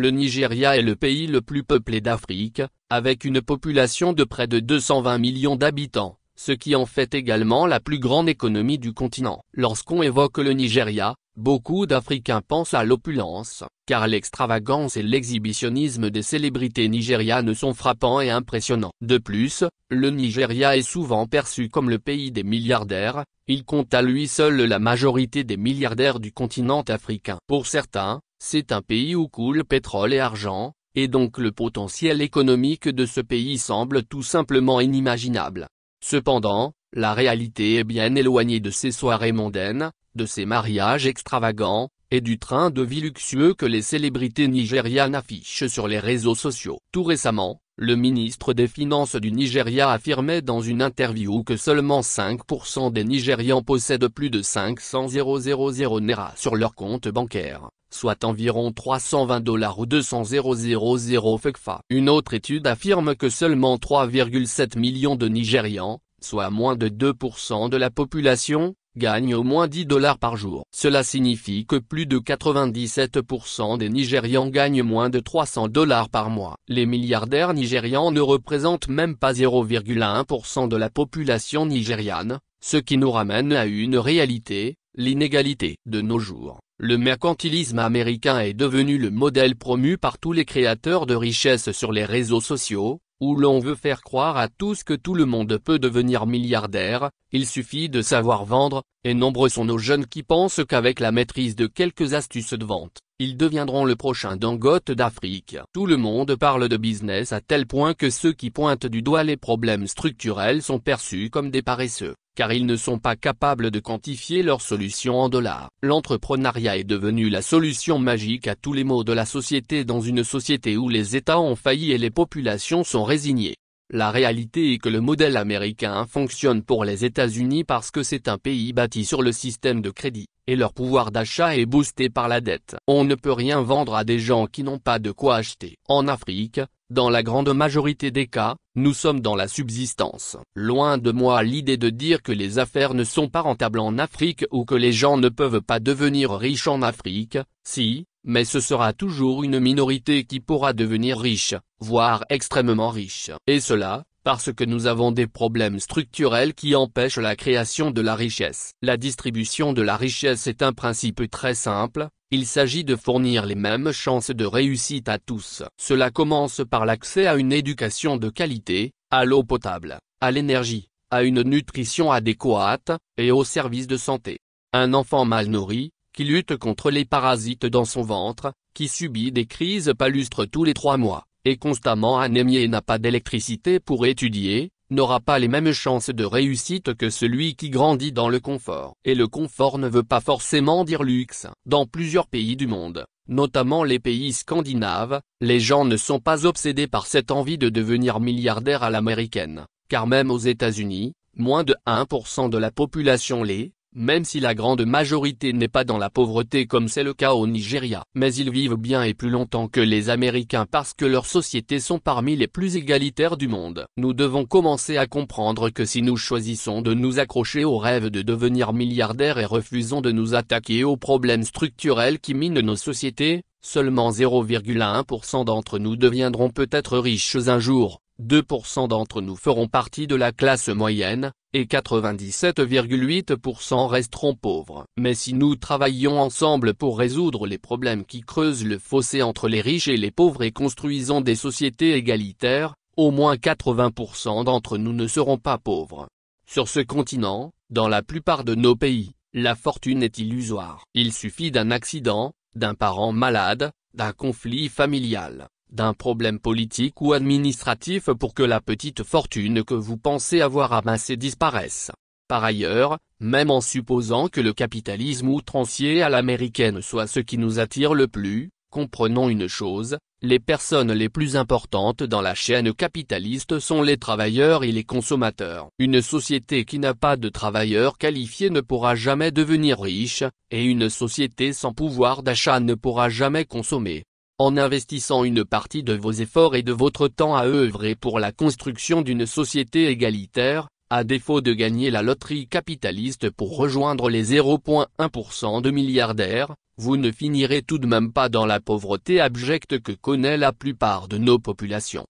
Le Nigeria est le pays le plus peuplé d'Afrique, avec une population de près de 220 millions d'habitants, ce qui en fait également la plus grande économie du continent. Lorsqu'on évoque le Nigeria, beaucoup d'Africains pensent à l'opulence, car l'extravagance et l'exhibitionnisme des célébrités nigérianes sont frappants et impressionnants. De plus, le Nigeria est souvent perçu comme le pays des milliardaires, il compte à lui seul la majorité des milliardaires du continent africain. Pour certains, c'est un pays où coule pétrole et argent, et donc le potentiel économique de ce pays semble tout simplement inimaginable. Cependant, la réalité est bien éloignée de ces soirées mondaines, de ces mariages extravagants, et du train de vie luxueux que les célébrités nigérianes affichent sur les réseaux sociaux. Tout récemment, le ministre des Finances du Nigeria affirmait dans une interview que seulement 5% des Nigérians possèdent plus de 500 000 naira sur leur compte bancaire, soit environ 320 $ ou 200 000 FECFA. Une autre étude affirme que seulement 3,7 millions de Nigérians, soit moins de 2% de la population, gagnent au moins 10 $ par jour. Cela signifie que plus de 97% des Nigérians gagnent moins de 300 $ par mois. Les milliardaires nigérians ne représentent même pas 0,1% de la population nigériane, ce qui nous ramène à une réalité, l'inégalité. De nos jours, le mercantilisme américain est devenu le modèle promu par tous les créateurs de richesse sur les réseaux sociaux, où l'on veut faire croire à tous que tout le monde peut devenir milliardaire, il suffit de savoir vendre, et nombreux sont nos jeunes qui pensent qu'avec la maîtrise de quelques astuces de vente, ils deviendront le prochain Dangote d'Afrique. Tout le monde parle de business à tel point que ceux qui pointent du doigt les problèmes structurels sont perçus comme des paresseux, car ils ne sont pas capables de quantifier leurs solutions en dollars. L'entrepreneuriat est devenu la solution magique à tous les maux de la société dans une société où les États ont failli et les populations sont résignées. La réalité est que le modèle américain fonctionne pour les États-Unis parce que c'est un pays bâti sur le système de crédit, et leur pouvoir d'achat est boosté par la dette. On ne peut rien vendre à des gens qui n'ont pas de quoi acheter. En Afrique, dans la grande majorité des cas, nous sommes dans la subsistance. Loin de moi l'idée de dire que les affaires ne sont pas rentables en Afrique ou que les gens ne peuvent pas devenir riches en Afrique, si, mais ce sera toujours une minorité qui pourra devenir riche, voire extrêmement riche. Et cela, parce que nous avons des problèmes structurels qui empêchent la création de la richesse. La distribution de la richesse est un principe très simple, il s'agit de fournir les mêmes chances de réussite à tous. Cela commence par l'accès à une éducation de qualité, à l'eau potable, à l'énergie, à une nutrition adéquate, et aux services de santé. Un enfant mal nourri, qui lutte contre les parasites dans son ventre, qui subit des crises palustres tous les 3 mois, est constamment anémié et n'a pas d'électricité pour étudier, n'aura pas les mêmes chances de réussite que celui qui grandit dans le confort. Et le confort ne veut pas forcément dire luxe. Dans plusieurs pays du monde, notamment les pays scandinaves, les gens ne sont pas obsédés par cette envie de devenir milliardaire à l'américaine, car même aux États-Unis, moins de 1% de la population l'est, même si la grande majorité n'est pas dans la pauvreté comme c'est le cas au Nigeria. Mais ils vivent bien et plus longtemps que les Américains parce que leurs sociétés sont parmi les plus égalitaires du monde. Nous devons commencer à comprendre que si nous choisissons de nous accrocher au rêve de devenir milliardaires et refusons de nous attaquer aux problèmes structurels qui minent nos sociétés, seulement 0,1% d'entre nous deviendront peut-être riches un jour, 2% d'entre nous feront partie de la classe moyenne, et 97,8% resteront pauvres. Mais si nous travaillons ensemble pour résoudre les problèmes qui creusent le fossé entre les riches et les pauvres et construisons des sociétés égalitaires, au moins 80% d'entre nous ne seront pas pauvres. Sur ce continent, dans la plupart de nos pays, la fortune est illusoire. Il suffit d'un accident, d'un parent malade, d'un conflit familial, d'un problème politique ou administratif pour que la petite fortune que vous pensez avoir amassée disparaisse. Par ailleurs, même en supposant que le capitalisme outrancier à l'américaine soit ce qui nous attire le plus, comprenons une chose, les personnes les plus importantes dans la chaîne capitaliste sont les travailleurs et les consommateurs. Une société qui n'a pas de travailleurs qualifiés ne pourra jamais devenir riche, et une société sans pouvoir d'achat ne pourra jamais consommer. En investissant une partie de vos efforts et de votre temps à œuvrer pour la construction d'une société égalitaire, à défaut de gagner la loterie capitaliste pour rejoindre les 0,1% de milliardaires, vous ne finirez tout de même pas dans la pauvreté abjecte que connaît la plupart de nos populations.